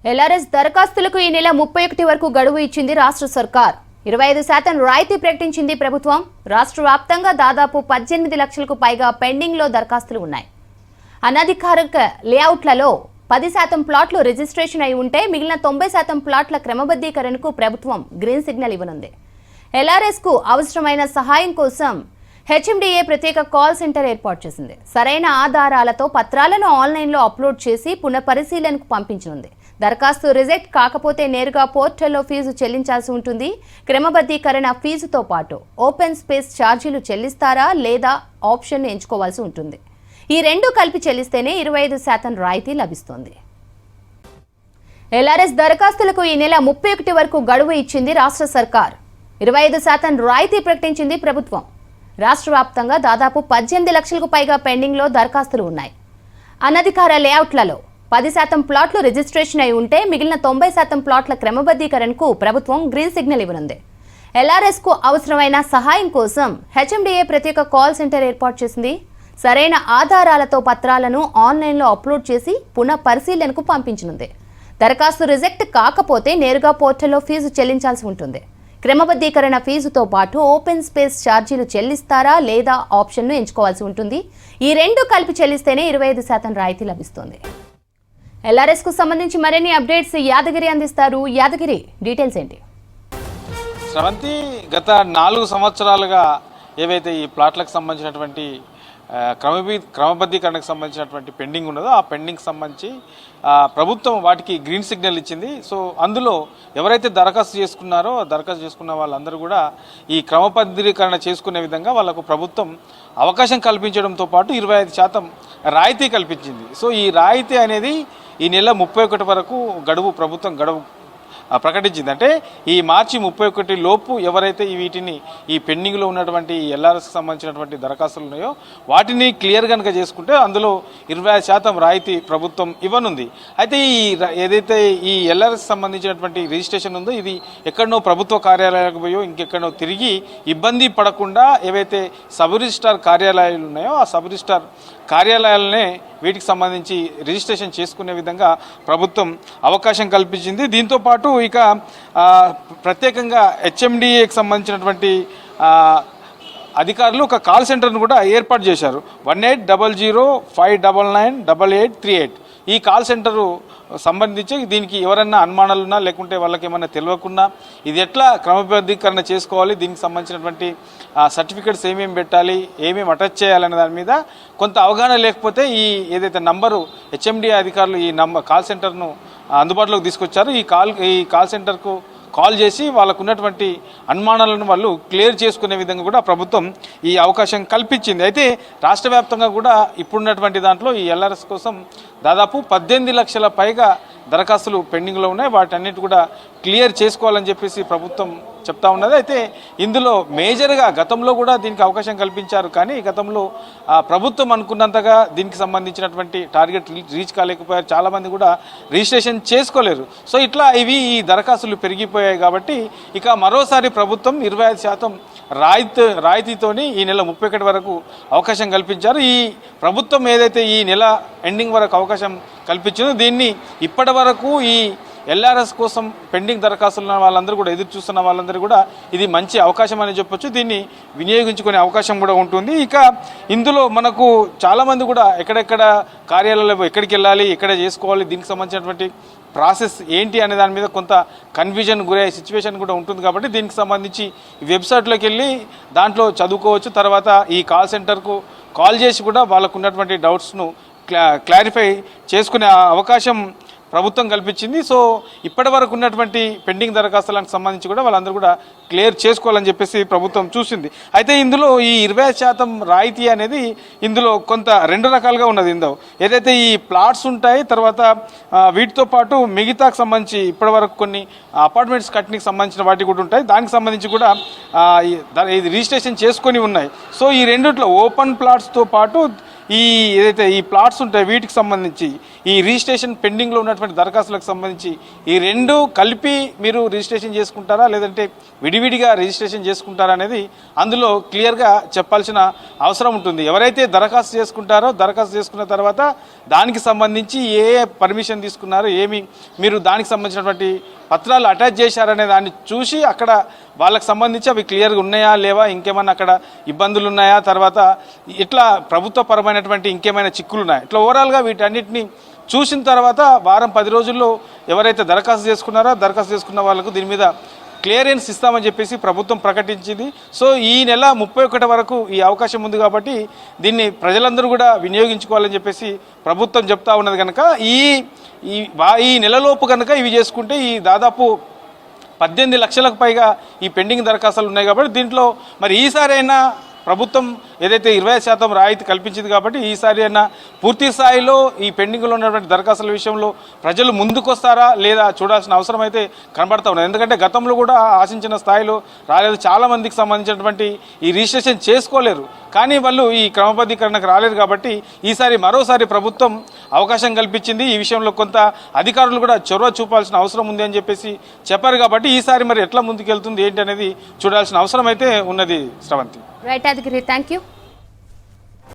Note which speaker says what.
Speaker 1: LRS దరఖాస్తులకు ఈ నెల 31 వరకు గడువు ఇచ్చింది రాష్ట్ర సర్కార్. 25% రాయితీ ప్రకటించింది ప్రభుత్వం. రాష్ట్ర వ్యాప్తంగా దాదాపు 18 లక్షలకు పైగా పెండింగ్ లో దరఖాస్తులు ఉన్నాయి. అనధికారిక లేఅవుట్లలో 10% ప్లాట్లు రిజిస్ట్రేషన్ అయి ఉంటే మిగిలిన 90% ప్లాట్ల క్రమబద్ధీకరణకు ప్రభుత్వం గ్రీన్ సిగ్నల్ ఇవ్వనుంది. ఎల్ఆర్ఎస్ కు అవసరమైన సహాయం కోసం హెచ్ఎండిఏ ప్రత్యేక కాల్ సెంటర్ ఏర్పాటు చేసింది. సరైన ఆధారాలతో పత్రాలను ఆన్లైన్లో అప్లోడ్ చేసి పునఃపరిశీలనకు పంపించనుంది. దరఖాస్తు రిజెక్ట్ కాకపోతే నేరుగా పోర్టల్లో ఫీజు చెల్లించాల్సి ఉంటుంది. క్రమబద్ధీకరణ ఫీజుతో పాటు ఓపెన్ స్పేస్ ఛార్జీలు చెల్లిస్తారా లేదా ఆప్షన్ ఎంచుకోవాల్సి ఉంటుంది. ఈ రెండు కలిపి చెల్లిస్తేనే 25% రాయితీ లభిస్తుంది. ఎల్ఆర్ఎస్ దరఖాస్తులకు ఈ నెల 31 వరకు గడువు ఇచ్చింది రాష్ట్ర సర్కార్. 25% రాయితీ ప్రకటించింది ప్రభుత్వం. రాష్ట్ర వ్యాప్తంగా దాదాపు 18 లక్షలకు పైగా పెండింగ్ లో దరఖాస్తులు ఉన్నాయి. అనధికార లేఅవుట్లలో 10% ప్లాట్లు రిజిస్ట్రేషన్ అయి ఉంటే మిగిలిన 90% ప్లాట్ల క్రమబద్ధీకరణకు ప్రభుత్వం గ్రీన్ సిగ్నల్ ఇవ్వనుంది. ఎల్ఆర్ఎస్ కు అవసరమైన సహాయం కోసం హెచ్ఎండిఏ ప్రత్యేక కాల్ సెంటర్ ఏర్పాటు చేసింది. సరైన ఆధారాలతో పత్రాలను ఆన్లైన్లో అప్లోడ్ చేసి పునః పరిశీలనకు పంపించనుంది. దరఖాస్తు రిజెక్ట్ కాకపోతే నేరుగా పోర్టల్లో ఫీజు చెల్లించాల్సి ఉంటుంది. క్రమబద్ధీకరణ ఫీజుతో పాటు ఓపెన్ స్పేస్ ఛార్జీలు చెల్లిస్తారా లేదా ఆప్షన్ను ఎంచుకోవాల్సి ఉంటుంది. ఈ రెండు కలిపి చెల్లిస్తేనే 25% రాయితీ లభిస్తుంది. ఎల్ఆర్ఎస్ కు సంబంధించి మరిన్ని అప్డేట్స్ యాదగిరి అందిస్తారు. యాదగిరి, డీటెయిల్స్ ఏంటి?
Speaker 2: శ్రవంతి, గత 4 సంవత్సరాలుగా ఏవైతే ఈ ప్లాట్లకు సంబంధించినటువంటి క్రమబద్ధీకరణకు సంబంధించినటువంటి పెండింగ్ ఉన్నదో ఆ పెండింగ్కి సంబంధించి ప్రభుత్వం వాటికి గ్రీన్ సిగ్నల్ ఇచ్చింది. సో అందులో ఎవరైతే దరఖాస్తు చేసుకున్నారో దరఖాస్తు చేసుకున్న వాళ్ళందరూ కూడా ఈ క్రమబద్ధీకరణ చేసుకునే విధంగా వాళ్ళకు ప్రభుత్వం అవకాశం కల్పించడంతో పాటు 25% రాయితీ కల్పించింది. సో ఈ రాయితీ అనేది ఈ నెల 31 వరకు ప్రభుత్వం గడువు ప్రకటించింది. అంటే ఈ మార్చి 31 లోపు ఎవరైతే వీటిని ఈ పెండింగ్లో ఉన్నటువంటి ఎల్ఆర్ఎస్కి సంబంధించినటువంటి దరఖాస్తులు ఉన్నాయో వాటిని క్లియర్ కనుక చేసుకుంటే అందులో 25% రాయితీ ప్రభుత్వం ఇవ్వనుంది. అయితే ఏదైతే ఈ ఎల్ఆర్ఎస్ సంబంధించినటువంటి రిజిస్ట్రేషన్ ఉందో ఇది ఎక్కడనో ప్రభుత్వ కార్యాలయాలకు పోయో ఇంకెక్కడనో తిరిగి ఇబ్బంది పడకుండా ఏవైతే సబ్ రిజిస్ట్రార్ కార్యాలయాలు ఉన్నాయో ఆ సబ్ రిజిస్ట్రార్ కార్యాలయాలనే వీటికి సంబంధించి రిజిస్ట్రేషన్ చేసుకునే విధంగా ప్రభుత్వం అవకాశం కల్పించింది. దీంతోపాటు ఇక ప్రత్యేకంగా హెచ్ఎండిఏకి సంబంధించినటువంటి అధికారులు ఒక కాల్ సెంటర్ను కూడా ఏర్పాటు చేశారు. 180059998838. ఈ కాల్ సెంటరు సంబంధించి దీనికి ఎవరన్నా అనుమానాలున్నా లేకుంటే వాళ్ళకి ఏమన్నా తెలియకున్నా ఇది ఎట్లా క్రమబద్ధీకరణ చేసుకోవాలి, దీనికి సంబంధించినటువంటి సర్టిఫికెట్స్ ఏమేమి పెట్టాలి, ఏమేమి అటాచ్ చేయాలనే దాని మీద కొంత అవగాహన లేకపోతే ఈ ఏదైతే నంబరు హెచ్ఎండిఏ అధికారులు ఈ కాల్ సెంటర్ను అందుబాటులోకి తీసుకొచ్చారు. ఈ కాల్ సెంటర్కు కాల్ చేసి వాళ్ళకు ఉన్నటువంటి అనుమానాలను వాళ్ళు క్లియర్ చేసుకునే విధంగా కూడా ప్రభుత్వం ఈ అవకాశం కల్పించింది. అయితే రాష్ట్ర వ్యాప్తంగా కూడా ఇప్పుడున్నటువంటి దాంట్లో ఈ ఎల్ఆర్ఎస్ కోసం దాదాపు 18 లక్షల పైగా దరఖాస్తులు పెండింగ్లో ఉన్నాయి. వాటన్నిటి కూడా క్లియర్ చేసుకోవాలని చెప్పేసి ప్రభుత్వం చెప్తా ఉన్నది. అయితే ఇందులో మేజర్గా గతంలో కూడా దీనికి అవకాశం కల్పించారు, కానీ గతంలో ప్రభుత్వం అనుకున్నంతగా దీనికి సంబంధించినటువంటి టార్గెట్ రీచ్ కాలేకపోయారు. చాలామంది కూడా రిజిస్ట్రేషన్ చేసుకోలేరు. సో ఇట్లా ఈ దరఖాస్తులు పెరిగిపోయాయి కాబట్టి ఇక మరోసారి ప్రభుత్వం 25% రాయితీతోని ఈ నెల 31 వరకు అవకాశం కల్పించారు. ఈ ప్రభుత్వం ఏదైతే ఈ నెల ఎండింగ్ వరకు అవకాశం కల్పించిందో దీన్ని ఇప్పటి వరకు ఈ ఎల్ఆర్ఎస్ కోసం పెండింగ్ దరఖాస్తులు ఉన్న వాళ్ళందరూ కూడా ఎదురు చూస్తున్న వాళ్ళందరూ కూడా ఇది మంచి అవకాశం అని చెప్పొచ్చు. దీన్ని వినియోగించుకునే అవకాశం కూడా ఉంటుంది. ఇక ఇందులో మనకు చాలామంది కూడా ఎక్కడెక్కడ కార్యాలయాలు ఎక్కడికి వెళ్ళాలి, ఎక్కడ చేసుకోవాలి, దీనికి సంబంధించినటువంటి ప్రాసెస్ ఏంటి అనే దాని మీద కొంత కన్ఫ్యూజన్ గురయ్యే సిచ్యువేషన్ కూడా ఉంటుంది. కాబట్టి దీనికి సంబంధించి వెబ్సైట్లోకి వెళ్ళి దాంట్లో చదువుకోవచ్చు. తర్వాత ఈ కాల్ సెంటర్కు కాల్ చేసి కూడా వాళ్ళకు ఉన్నటువంటి డౌట్స్ను క్లారిఫై చేసుకునే అవకాశం ప్రభుత్వం కల్పించింది. సో ఇప్పటి వరకు ఉన్నటువంటి పెండింగ్ దరఖాస్తులకు సంబంధించి కూడా వాళ్ళందరూ కూడా క్లియర్ చేసుకోవాలని చెప్పేసి ప్రభుత్వం చూసింది. అయితే ఇందులో ఈ 25% రాయితీ అనేది ఇందులో కొంత 2 రకాలుగా ఉన్నది. ఇందులో ఏదైతే ఈ ప్లాట్స్ ఉంటాయి, తర్వాత వీటితో పాటు మిగతాకు సంబంధించి ఇప్పటి వరకు కొన్ని అపార్ట్మెంట్స్ కట్టడానికి సంబంధించిన వాటి కూడా ఉంటాయి. దానికి సంబంధించి కూడా ఇది రిజిస్ట్రేషన్ చేసుకొని ఉన్నాయి. సో ఈ రెండిట్లో ఓపెన్ ప్లాట్స్తో పాటు ఈ ఏదైతే ఈ ప్లాట్స్ ఉంటాయి వీటికి సంబంధించి ఈ రిజిస్ట్రేషన్ పెండింగ్లో ఉన్నటువంటి దరఖాస్తులకు సంబంధించి ఈ రెండు కలిపి మీరు రిజిస్ట్రేషన్ చేసుకుంటారా లేదంటే విడివిడిగా రిజిస్ట్రేషన్ చేసుకుంటారా అనేది అందులో క్లియర్గా చెప్పాల్సిన అవసరం ఉంటుంది. ఎవరైతే దరఖాస్తు చేసుకుంటారో దరఖాస్తు చేసుకున్న తర్వాత దానికి సంబంధించి ఏ పర్మిషన్ తీసుకున్నారో ఏమి మీరు దానికి సంబంధించినటువంటి పత్రాలు అటాచ్ చేశారనే దాన్ని చూసి అక్కడ వాళ్ళకి సంబంధించి అవి క్లియర్గా ఉన్నాయా లేవా, ఇంకేమన్నా అక్కడ ఇబ్బందులు ఉన్నాయా, తర్వాత ఇట్లా ప్రభుత్వపరమైనటువంటి ఇంకేమైనా చిక్కులు ఉన్నాయా, ఇట్లా ఓవరాల్గా వీటన్నిటిని చూసిన తర్వాత వారం 10 రోజుల్లో ఎవరైతే దరఖాస్తు చేసుకున్నారో దరఖాస్తు చేసుకున్న వాళ్ళకు దీని మీద క్లియరెన్స్ ఇస్తామని చెప్పేసి ప్రభుత్వం ప్రకటించింది. సో ఈ నెల 31 వరకు ఈ అవకాశం ఉంది కాబట్టి దీన్ని ప్రజలందరూ కూడా వినియోగించుకోవాలని చెప్పేసి ప్రభుత్వం చెప్తా ఉన్నది కనుక ఈ నెలలోపు కనుక ఇవి చేసుకుంటే ఈ దాదాపు 18 లక్షలకు పైగా ఈ పెండింగ్ దరఖాస్తులు ఉన్నాయి కాబట్టి దీంట్లో మరి ఈసారి అయినా ప్రభుత్వం ఏదైతే 25% రాయితీ కల్పించింది కాబట్టి ఈసారి అయినా పూర్తి స్థాయిలో ఈ పెండింగ్లో ఉన్నటువంటి దరఖాస్తుల విషయంలో ప్రజలు ముందుకొస్తారా లేదా చూడాల్సిన అవసరం అయితే కనబడతా ఉన్నది. ఎందుకంటే గతంలో కూడా ఆశించిన స్థాయిలో రాలేదు, చాలామందికి సంబంధించినటువంటి ఈ రిజిస్ట్రేషన్ చేసుకోలేరు, కానీ వాళ్ళు ఈ క్రమబద్ధీకరణకు రాలేదు కాబట్టి ఈసారి మరోసారి ప్రభుత్వం అవకాశం కల్పించింది. ఈ విషయంలో కొంత అధికారులు కూడా చొరవ చూపాల్సిన అవసరం ఉంది అని చెప్పేసి చెప్పారు కాబట్టి ఈసారి మరి ఎట్లా ముందుకెళ్తుంది ఏంటి అనేది చూడాల్సిన అవసరం అయితే ఉన్నది. శ్రవంతి.
Speaker 1: రైట్, అదిగిరి, థ్యాంక్ యూ.